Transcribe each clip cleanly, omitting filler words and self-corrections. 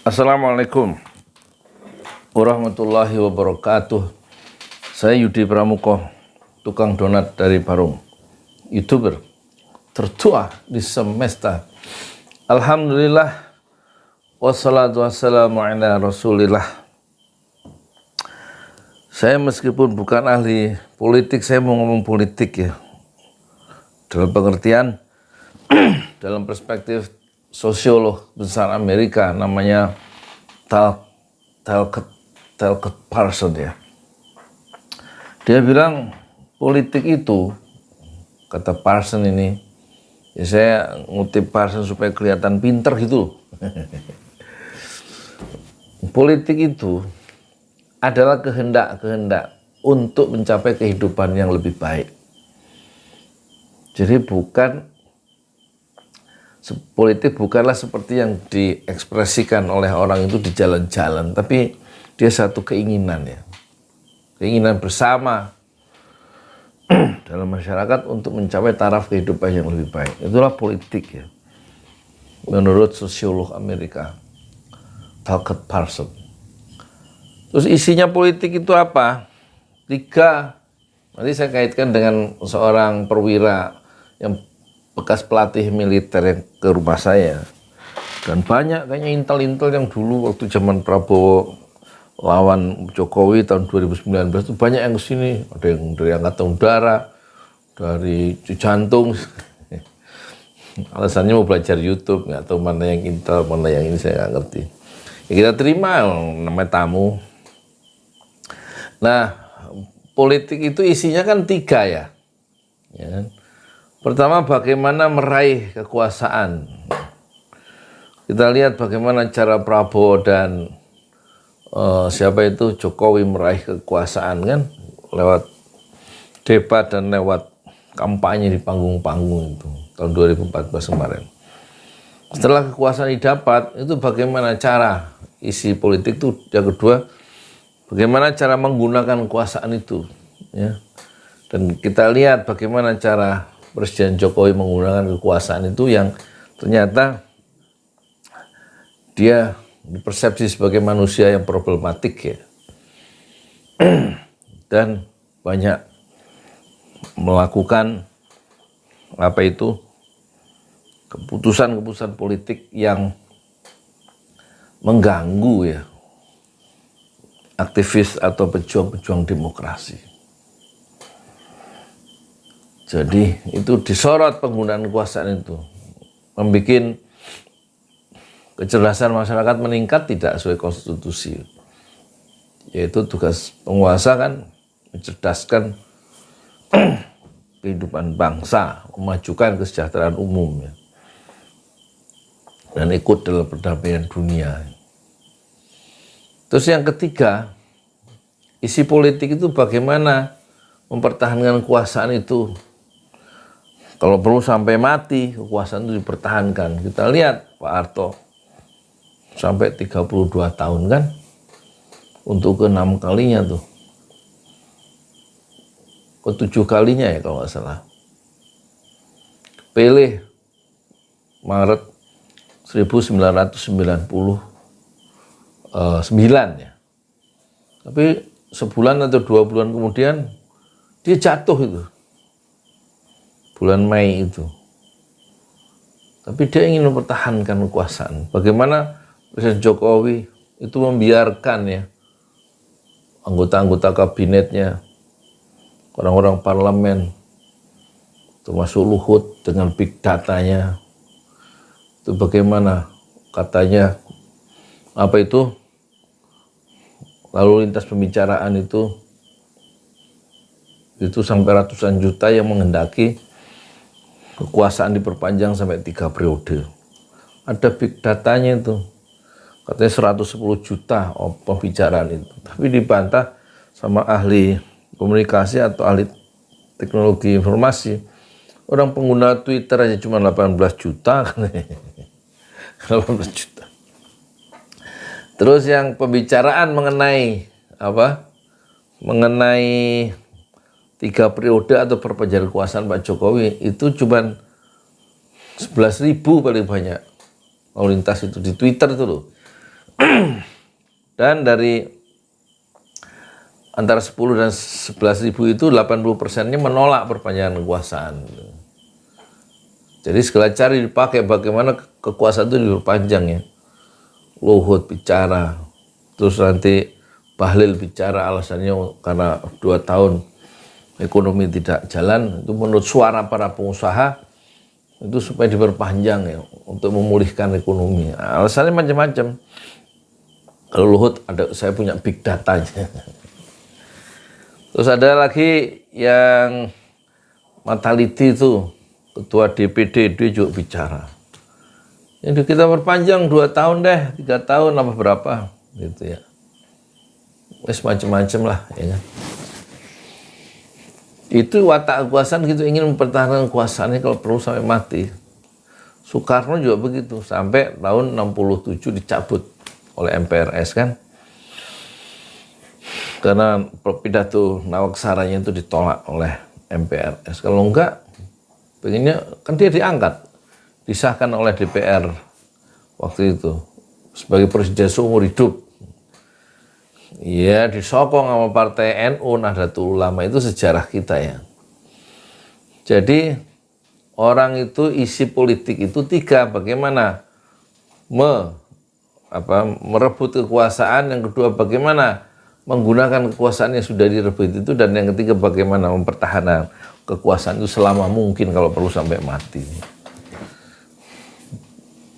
Assalamualaikum warahmatullahi wabarakatuh. Saya Yudi Pramuko, tukang donat dari Parung, YouTuber tertua di semesta. Alhamdulillah, wassalatu wassalamu ala rasulillah. Saya meskipun bukan ahli politik, saya mau ngomong politik ya. Dalam pengertian, dalam perspektif sosiolog besar Amerika namanya Talcott Parsons ya. Dia bilang politik itu, kata Parsons ini, ya saya ngutip Parsons supaya kelihatan pinter gitu. Politik itu adalah kehendak-kehendak untuk mencapai kehidupan yang lebih baik. Jadi politik bukanlah seperti yang diekspresikan oleh orang itu di jalan-jalan, tapi dia satu keinginan ya. Keinginan bersama dalam masyarakat untuk mencapai taraf kehidupan yang lebih baik. Itulah politik ya. Menurut sosiolog Amerika, Talcott Parsons. Terus isinya politik itu apa? 3. Nanti saya kaitkan dengan seorang perwira yang bekas pelatih militer yang ke rumah saya. Dan banyak kayaknya intel-intel yang dulu waktu zaman Prabowo lawan Jokowi tahun 2019 itu banyak yang kesini. Ada yang dari Angkatan Udara, dari Jantung. Alasannya mau belajar YouTube, nggak tahu mana yang intel, mana yang ini saya nggak ngerti. Ya kita terima, namanya tamu. Nah, politik itu isinya kan 3 ya. Ya. Pertama, bagaimana meraih kekuasaan. Kita lihat bagaimana cara Prabowo dan siapa itu Jokowi meraih kekuasaan kan, lewat debat dan lewat kampanye di panggung-panggung itu tahun 2014 kemarin. Setelah kekuasaan didapat, itu bagaimana cara isi politik itu. Yang kedua, bagaimana cara menggunakan kekuasaan itu ya. Dan kita lihat bagaimana cara Presiden Jokowi menggunakan kekuasaan itu yang ternyata dia dipersepsi sebagai manusia yang problematik ya. Dan banyak melakukan keputusan-keputusan politik yang mengganggu ya aktivis atau pejuang-pejuang demokrasi. Jadi itu disorot penggunaan kekuasaan itu, membuat kecerdasan masyarakat meningkat tidak sesuai konstitusi. Yaitu tugas penguasa kan mencerdaskan kehidupan bangsa, memajukan kesejahteraan umum ya. Dan ikut dalam perdamaian dunia. Terus yang ketiga, isi politik itu bagaimana mempertahankan kekuasaan itu. Kalau perlu sampai mati, kekuasaan itu dipertahankan. Kita lihat Pak Harto sampai 32 tahun kan, untuk ke-6 kalinya tuh. Ke-7 kalinya ya kalau nggak salah. Pilih Maret 1999 ya. Tapi sebulan atau 2 bulan kemudian dia jatuh itu. Bulan Mei itu. Tapi dia ingin mempertahankan kekuasaan. Bagaimana Presiden Jokowi itu membiarkan ya anggota-anggota kabinetnya, orang-orang parlemen, termasuk Luhut dengan big datanya, itu bagaimana katanya lalu lintas pembicaraan itu sampai ratusan juta yang menghendaki kekuasaan diperpanjang sampai 3 periode. Ada big datanya itu. Katanya 110 juta pembicaraan itu. Tapi dibantah sama ahli komunikasi atau ahli teknologi informasi. Orang pengguna Twitter aja cuma 18 juta. 18 juta. Terus yang pembicaraan mengenai mengenai 3 periode atau perpanjangan kekuasaan Pak Jokowi itu cuma 11.000 paling banyak lalu lintas itu di Twitter itu loh. Dan dari antara 10 dan 11 ribu itu 80%-nya menolak perpanjangan kekuasaan. Jadi segala cara dipakai bagaimana kekuasaan itu diperpanjang ya. Luhut bicara, terus nanti Bahlil bicara alasannya karena 2 tahun ekonomi tidak jalan, itu menurut suara para pengusaha itu supaya diperpanjang ya untuk memulihkan ekonomi. Alasannya macam-macam. Kalau Luhut saya punya big datanya. Terus ada lagi yang Mataliti itu ketua DPD dia juga bicara. Jadi kita perpanjang 2 tahun deh, 3 tahun apa berapa gitu ya. Wes macam-macam lah ya kan. Itu watak kekuasaan gitu, ingin mempertahankan kekuasaannya kalau perlu sampai mati. Soekarno juga begitu, sampai tahun 67 dicabut oleh MPRS kan. Karena pidato Nawaksaranya itu ditolak oleh MPRS. Kalau enggak, pengennya kan dia diangkat, disahkan oleh DPR waktu itu sebagai presiden seumur hidup. Ya disokong sama partai NU Nahdlatul Ulama, itu sejarah kita ya. Jadi orang itu isi politik itu 3, bagaimana merebut kekuasaan, yang kedua bagaimana menggunakan kekuasaan yang sudah direbut itu, dan yang ketiga bagaimana mempertahankan kekuasaan itu selama mungkin kalau perlu sampai mati.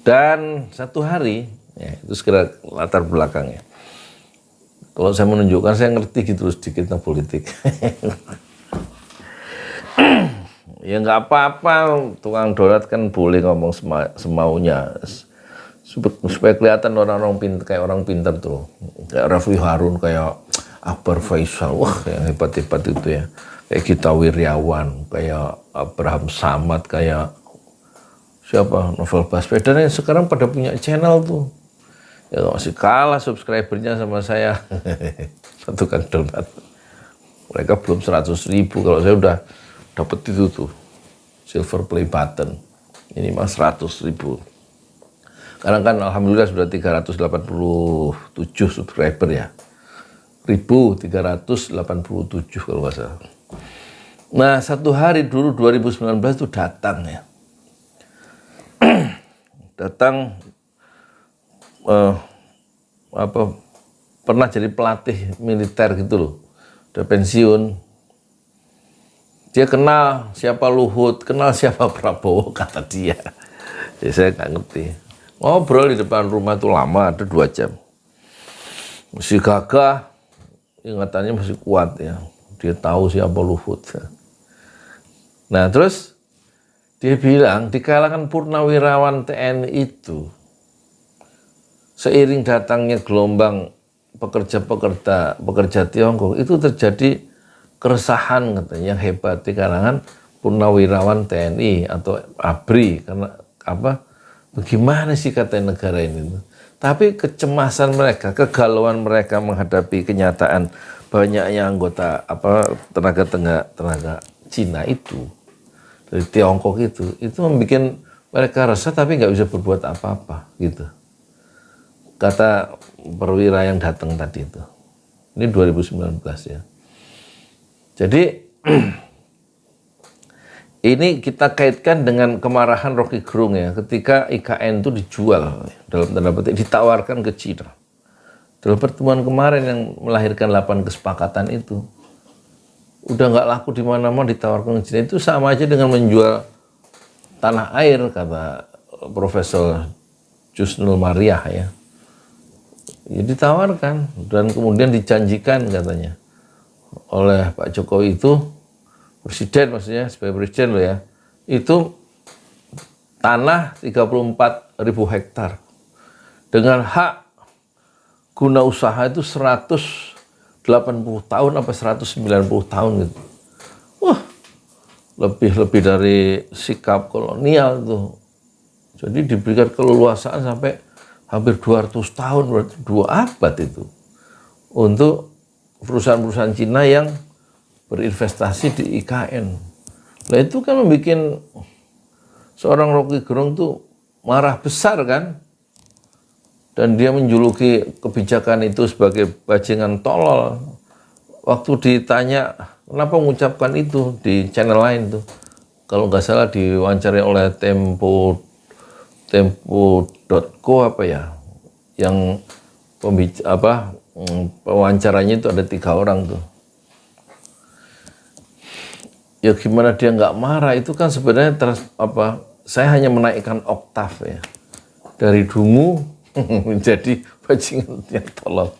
Dan satu hari, ya, itu segera latar belakangnya. Kalau saya menunjukkan, saya ngerti gitu sedikit tentang politik. Ya nggak apa-apa, tukang donat kan boleh ngomong semaunya. Supaya kelihatan orang-orang pintar, kayak orang pintar tuh. Kayak Raffi Harun, kayak Akbar Faisal, wah yang hebat-hebat itu ya. Kayak Gita Wirjawan, kayak Abraham Samad, kayak siapa, Novel Baswedan yang sekarang pada punya channel tuh. Ya masih kalah subscribernya sama saya. Tukang donat. Mereka belum 100.000, kalau saya udah dapet itu tuh silver play button. Ini mah 100.000. Sekarang kan alhamdulillah sudah 387 subscriber ya. 1387 kalau nggak salah. Nah satu hari dulu 2019 itu datang ya. Datang pernah jadi pelatih militer gitu loh, udah pensiun. Dia kenal siapa Luhut, kenal siapa Prabowo, kata dia. Jadi saya nggak ngerti. Ngobrol di depan rumah itu lama, ada 2 jam. Masih gagah, ingatannya masih kuat ya. Dia tahu siapa Luhut. Nah terus dia bilang di kalangan purnawirawan TNI itu, seiring datangnya gelombang pekerja Tiongkok, itu terjadi keresahan katanya yang hebat di kalangan purnawirawan TNI atau ABRI. Karena apa? Bagaimana sih katanya negara ini? Tapi kecemasan mereka, kegalauan mereka menghadapi kenyataan banyaknya anggota tenaga Cina itu dari Tiongkok itu membuat mereka resah tapi nggak bisa berbuat apa-apa gitu. Kata perwira yang datang tadi itu. Ini 2019 ya. Jadi ini kita kaitkan dengan kemarahan Rocky Gerung ya, ketika IKN itu dijual, dalam tanda petik ditawarkan ke Cina. Dalam pertemuan kemarin yang melahirkan 8 kesepakatan itu, udah nggak laku di mana-mana, ditawarkan ke Cina, itu sama aja dengan menjual tanah air, kata Profesor Jusnul Mariah ya. Ya ditawarkan dan kemudian dijanjikan katanya oleh Pak Jokowi itu, presiden maksudnya, sebagai presiden loh ya, itu tanah 34.000 hektar dengan hak guna usaha itu 180 tahun apa 190 tahun gitu. Wah, lebih dari sikap kolonial tuh. Jadi diberikan keleluasaan sampai hampir 200 tahun, berarti 2 abad itu, untuk perusahaan-perusahaan Cina yang berinvestasi di IKN. Nah itu kan membuat seorang Rocky Gerung tuh marah besar kan. dan dia menjuluki kebijakan itu sebagai bajingan tolol. Waktu ditanya kenapa mengucapkan itu di channel lain tuh, kalau nggak salah diwawancarai oleh Tempo.co apa ya, yang pewawancaranya itu ada 3 orang tuh. Ya gimana dia nggak marah, itu kan sebenarnya saya hanya menaikkan oktav ya, dari dungu menjadi bajingan yang tolol.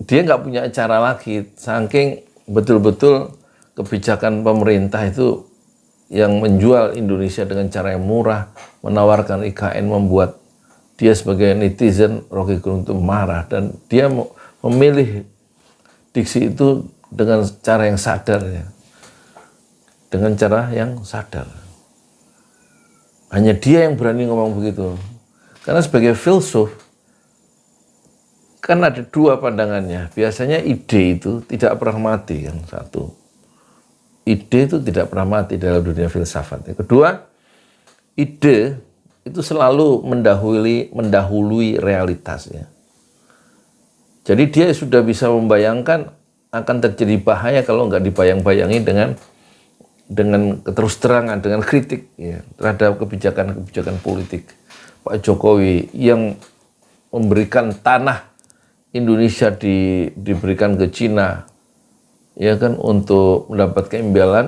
Dia nggak punya cara lagi, saking betul-betul kebijakan pemerintah itu yang menjual Indonesia dengan cara yang murah, menawarkan IKN, membuat dia sebagai netizen Roky Gerung itu marah, dan dia memilih diksi itu dengan cara yang sadar ya. Dengan cara yang sadar. Hanya dia yang berani ngomong begitu. Karena sebagai filsuf, kan ada 2 pandangannya. Biasanya ide itu tidak pernah mati, yang satu. Ide itu tidak pernah mati dalam dunia filsafat. Yang kedua, ide itu selalu mendahului realitas ya. Jadi dia sudah bisa membayangkan akan terjadi bahaya kalau nggak dibayang-bayangi dengan terus terangan, dengan kritik ya, terhadap kebijakan politik Pak Jokowi yang memberikan tanah Indonesia diberikan ke Cina ya kan, untuk mendapatkan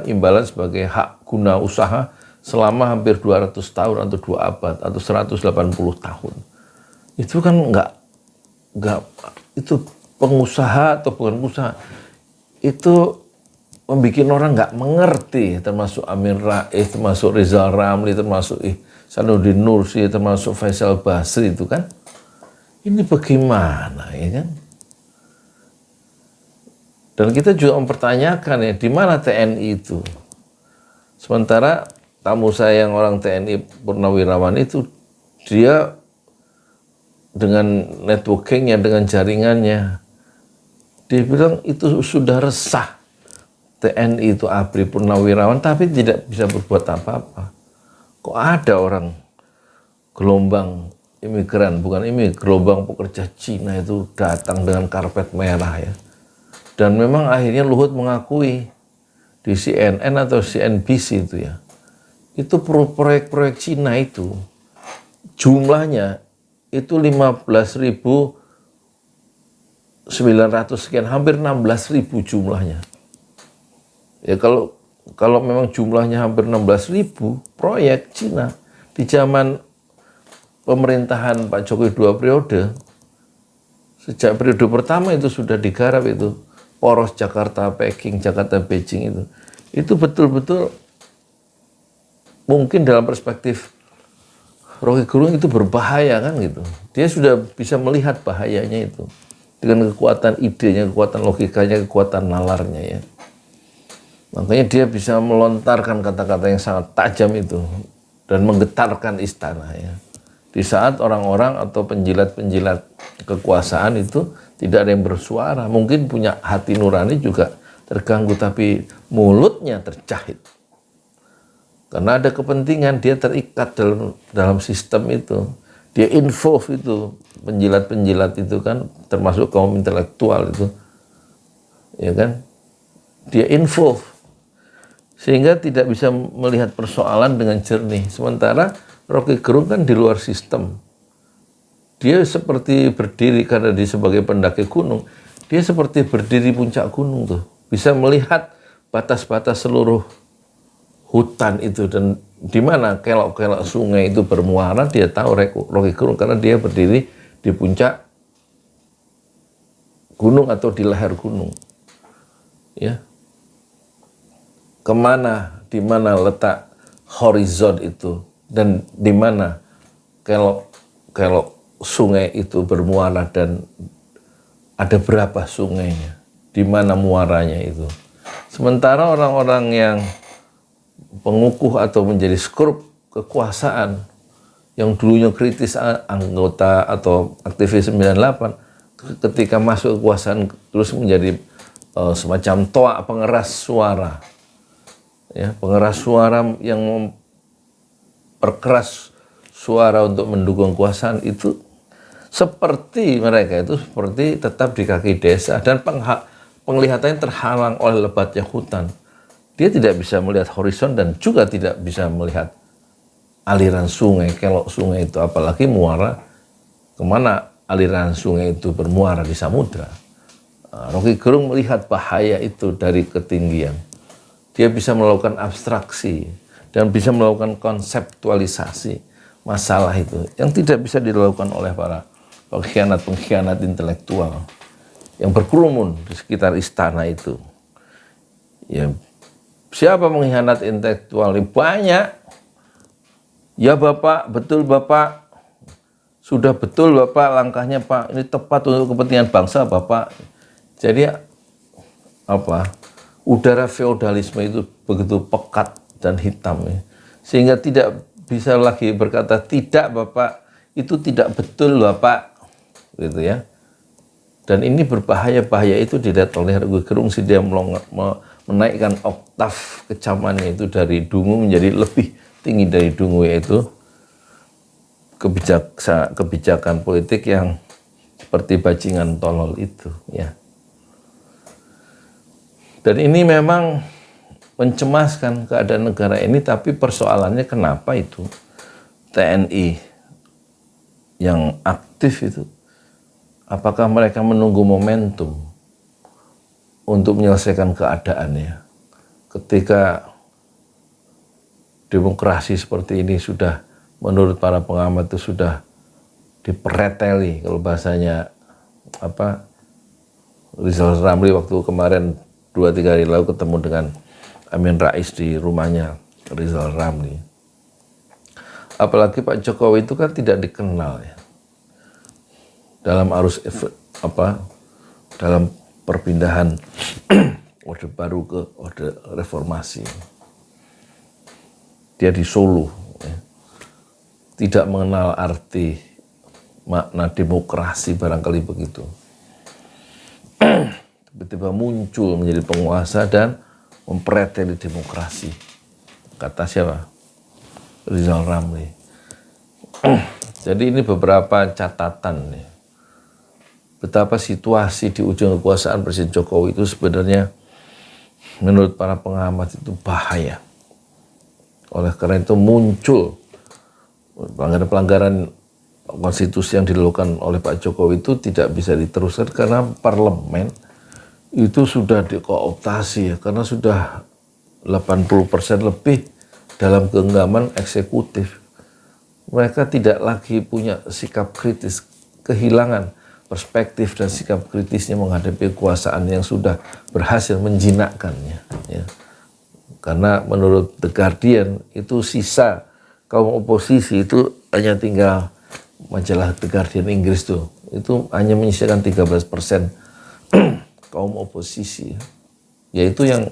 imbalan sebagai hak guna usaha selama hampir 200 tahun atau 2 abad atau 180 tahun. Itu kan nggak itu pengusaha atau bukan pengusaha, itu membuat orang nggak mengerti, termasuk Amin Rais, termasuk Rizal Ramli, termasuk Ihsanuddin Nursi, termasuk Faisal Basri itu kan. Ini bagaimana ya kan? Dan kita juga mempertanyakan ya, di mana TNI itu? Sementara tamu saya yang orang TNI Purnawirawan itu, dia dengan networkingnya, dengan jaringannya, dia bilang itu sudah resah. TNI itu ABRI Purnawirawan tapi tidak bisa berbuat apa-apa. Kok ada orang gelombang imigran, gelombang pekerja Cina itu datang dengan karpet merah ya. Dan memang akhirnya Luhut mengakui di CNN atau CNBC itu ya, itu proyek-proyek Cina itu jumlahnya itu 15.900 sekian, hampir 16.000 jumlahnya. Ya kalau memang jumlahnya hampir 16.000 proyek Cina di zaman pemerintahan Pak Jokowi 2 periode, sejak periode pertama itu sudah digarap itu poros Jakarta Peking, Jakarta Beijing itu betul-betul mungkin dalam perspektif Roky Gerung itu berbahaya kan gitu. Dia sudah bisa melihat bahayanya itu dengan kekuatan idenya, kekuatan logikanya, kekuatan nalarnya ya. Makanya dia bisa melontarkan kata-kata yang sangat tajam itu dan menggetarkan istana ya. Di saat orang-orang atau penjilat-penjilat kekuasaan itu tidak ada yang bersuara, mungkin punya hati nurani juga terganggu, tapi mulutnya terjahit. Karena ada kepentingan, dia terikat dalam sistem itu. Dia involve itu, penjilat-penjilat itu kan, termasuk kaum intelektual itu. Ya kan? Dia involve. Sehingga tidak bisa melihat persoalan dengan jernih. Sementara Roky Gerung kan di luar sistem. Dia seperti berdiri karena dia sebagai pendaki gunung. Dia seperti berdiri puncak gunung tuh. Bisa melihat batas-batas seluruh hutan itu dan di mana kelok-kelok sungai itu bermuara, dia tahu Roky Gerung karena dia berdiri di puncak gunung atau di leher gunung. Ya. Di mana letak horizon itu dan di mana kelok sungai itu bermuara dan ada berapa sungainya, di mana muaranya itu. Sementara orang-orang yang pengukuh atau menjadi skrup kekuasaan yang dulunya kritis anggota atau aktivis 98 ketika masuk kekuasaan terus menjadi semacam toa pengeras suara. Ya, pengeras suara yang memperkeras suara untuk mendukung kekuasaan itu seperti mereka itu seperti tetap di kaki desa dan penglihatannya terhalang oleh lebatnya hutan. Dia tidak bisa melihat horizon dan juga tidak bisa melihat aliran sungai, kelok sungai itu, apalagi muara, kemana aliran sungai itu bermuara di samudra. Rocky Gerung melihat bahaya itu dari ketinggian. Dia bisa melakukan abstraksi dan bisa melakukan konseptualisasi masalah itu yang tidak bisa dilakukan oleh para pengkhianat-pengkhianat intelektual yang berkerumun di sekitar istana itu. Ya, siapa mengkhianat intelektual? Banyak. Ya Bapak, betul Bapak. Sudah betul Bapak langkahnya Pak. Ini tepat untuk kepentingan bangsa Bapak. Jadi apa? Udara feodalisme itu begitu pekat dan hitam ya. Sehingga tidak bisa lagi berkata tidak Bapak, itu tidak betul Bapak. Gitu ya. Dan ini berbahaya itu dilihat oleh Rocky Gerung sih, dia menaikkan oktav kecamannya itu dari dungu menjadi lebih tinggi dari dungu, yaitu kebijakan politik yang seperti bajingan tolol itu ya. Dan ini memang mencemaskan keadaan negara ini, tapi persoalannya kenapa itu TNI yang aktif itu, apakah mereka menunggu momentum untuk menyelesaikan keadaannya? Ketika demokrasi seperti ini sudah, menurut para pengamat itu sudah dipereteli, kalau bahasanya Rizal Ramli waktu kemarin 2-3 hari lalu ketemu dengan Amin Rais di rumahnya Rizal Ramli. Apalagi Pak Jokowi itu kan tidak dikenal ya dalam arus dalam perpindahan Orde Baru ke Orde Reformasi. Dia di Solo ya, tidak mengenal arti makna demokrasi, barangkali begitu. Tiba-tiba muncul menjadi penguasa dan mempreteli demokrasi. Kata siapa? Rizal Ramli. Jadi ini beberapa catatan nih. Betapa situasi di ujung kekuasaan Presiden Jokowi itu sebenarnya menurut para pengamat itu bahaya. Oleh karena itu muncul pelanggaran konstitusi yang dilakukan oleh Pak Jokowi itu tidak bisa diteruskan karena parlemen itu sudah dikooptasi ya, karena sudah 80% lebih dalam genggaman eksekutif. Mereka tidak lagi punya sikap kritis, kehilangan perspektif dan sikap kritisnya menghadapi kekuasaan yang sudah berhasil menjinakkannya. Ya. Karena menurut The Guardian itu sisa kaum oposisi itu hanya tinggal, majalah The Guardian Inggris tuh, itu hanya menyisakan 13% kaum oposisi. Yaitu yang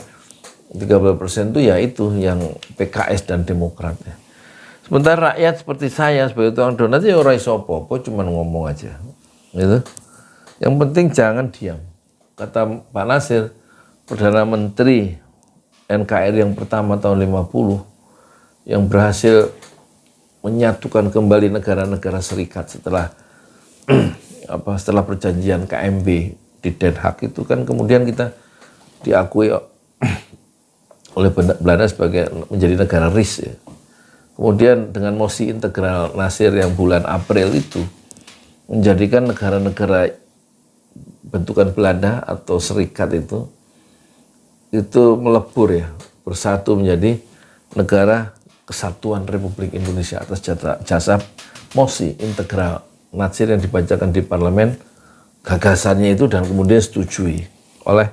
13% itu yaitu yang PKS dan Demokrat. Ya. Sementara rakyat seperti saya sebagai tukang donat ya ora iso apa-apa, cuma ngomong aja. Gitu. Yang penting jangan diam. Kata Pak Nasir, Perdana Menteri NKRI yang pertama tahun 50 yang berhasil menyatukan kembali negara-negara serikat setelah setelah perjanjian KMB di Den Haag itu kan kemudian kita diakui oleh Belanda sebagai menjadi negara RIS ya. Kemudian dengan mosi integral Nasir yang bulan April itu menjadikan negara-negara bentukan Belanda atau serikat itu melebur ya, bersatu menjadi negara Kesatuan Republik Indonesia atas jasa mosi integral Nasir yang dibacakan di parlemen, gagasannya itu dan kemudian disetujui oleh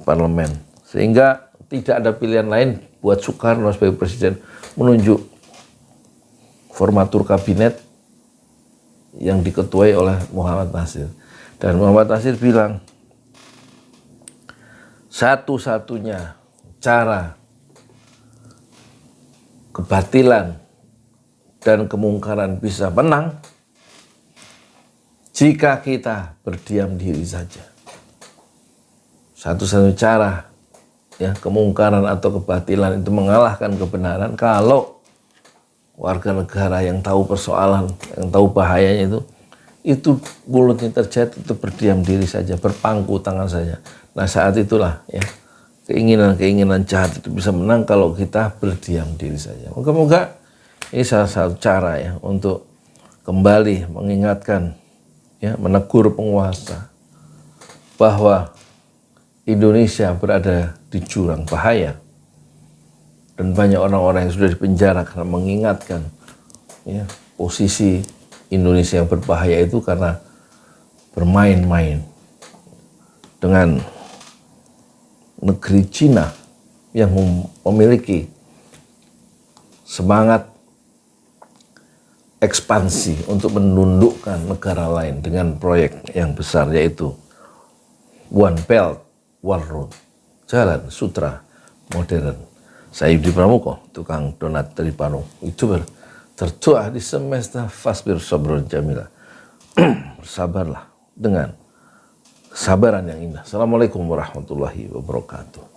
parlemen. Sehingga tidak ada pilihan lain buat Soekarno sebagai presiden menunjuk formatur kabinet yang diketuai oleh Muhammad Nasir. Dan Muhammad Nasir bilang, satu-satunya cara kebatilan dan kemungkaran bisa menang jika kita berdiam diri saja. Satu-satunya cara ya kemungkaran atau kebatilan itu mengalahkan kebenaran kalau warga negara yang tahu persoalan, yang tahu bahayanya itu mulutnya terjatuh, itu berdiam diri saja, berpangku tangan saja. Nah saat itulah ya keinginan-keinginan jahat itu bisa menang kalau kita berdiam diri saja. Moga-moga ini salah satu cara ya untuk kembali mengingatkan, ya, menegur penguasa bahwa Indonesia berada di jurang bahaya dan banyak orang-orang yang sudah dipenjara karena mengingatkan, ya, posisi Indonesia yang berbahaya itu karena bermain-main dengan negeri Cina yang memiliki semangat ekspansi untuk menundukkan negara lain dengan proyek yang besar, yaitu One Belt, One Road, jalan sutra modern. Saya Yudi Pramuko, tukang donat dari Parung, YouTuber tertua di semesta Fasbir Sabrun Jamila. Bersabarlah dengan kesabaran yang indah. Assalamualaikum warahmatullahi wabarakatuh.